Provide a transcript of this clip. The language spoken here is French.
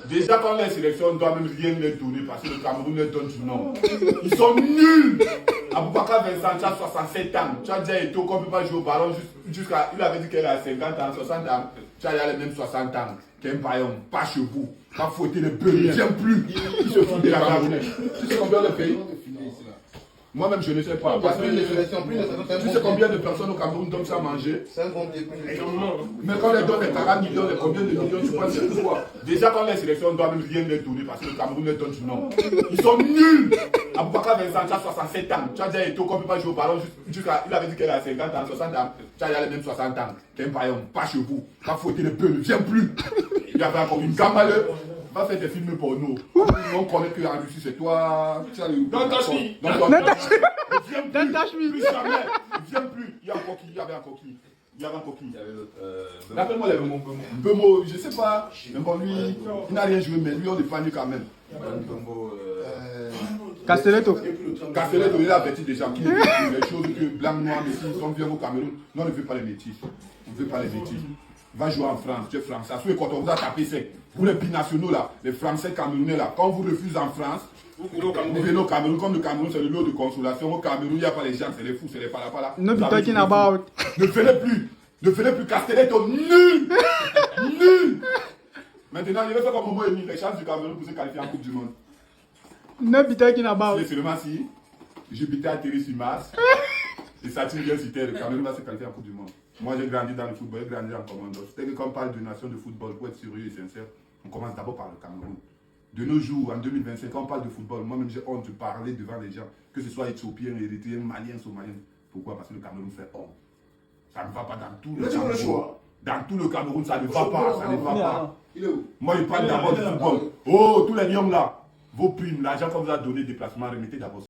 Déjà, quand les sélections ne doivent même rien les donner parce que le Cameroun les donne du nom. Ils sont nuls. Aboubakar Vincent, tu as 67 ans. Tu as déjà été qu'on ne peut pas jouer au ballon jusqu'à. Il avait dit qu'elle a 50 ans, 60 ans. Tu as les mêmes 60 ans. Qu'un paillon, pas chez vous. Pas fouetter les bœufs, il ne vient plus. Il se fout de la Camerounais. Tu sais combien de pays? Moi-même, je ne sais pas. Parce que tu sais combien de personnes au Cameroun donnent ça à manger? Mais quand les donne les 40 millions, les combien de millions, tu penses c'est pourquoi? Déjà, quand les sélections ne doivent même rien les donner parce que le Cameroun les donne du nom. Ils sont nuls. Aboubakar Vincent, tu as 67 ans. Tu as déjà été qu'on ne peut pas jouer au ballon jusqu'à. Il avait dit qu'elle a 50 ans, 60 ans. Tu as déjà les mêmes 60 ans. Qu'un paillon, pas chez vous. Pas fouetter les bœufs, ne vient plus. Il y avait encore une gamale. Va faire des films porno. On connaît que en Russie, c'est toi. Don't touch me. Don't touch me. Plus jamais. Il vient plus. Il y a encore qui? Il y avait encore qui? Il y avait encore qui? Rappelle-moi les Bemo. Bemo, je sais pas. Mais bon, lui, il n'a rien joué, mais lui, on le fani quand même. Castelletto. Castelletto, il a averti des gens qui disent les choses que blanc, noir, mais s'ils sont bien au Cameroun. Non, on ne veut pas les métis. On ne veut pas les métis. Va jouer en France, tu es français. À quand on vous a tapé sec. Vous les binationaux là, les Français camerounais là, quand vous refusez en France, vous venez au Cameroun, comme le Cameroun c'est le lot de consolation. Au Cameroun, il n'y a pas les gens, c'est les fous, c'est les palapala. No be talking about. Ne venez plus. Ne venez plus Castelletto, nul. Nul. Maintenant, il va faire comme moi et les chances du Cameroun pour se qualifier en Coupe du Monde. No be talking about. C'est seulement si Jupiter atterrit sur Mars et Saturne vient sur Terre, le Cameroun va se qualifier en Coupe du Monde. Moi, j'ai grandi dans le football, j'ai grandi en commando. C'est-à-dire que quand on parle d'une nation de football, pour être sérieux et sincère, on commence d'abord par le Cameroun. De nos jours, en 2025, quand on parle de football, moi-même j'ai honte de parler devant les gens, que ce soit éthiopiens, érythréens, maliens, somaliens. Pourquoi? Parce que le Cameroun fait honte. Ça ne va pas dans tout le Cameroun. Dans tout le Cameroun, ça ne va pas, ça ne va pas. Moi, je parle d'abord du football. Oh, tous les lions là, vos primes, l'argent qu'on vous a donné, déplacement, remettez d'abord.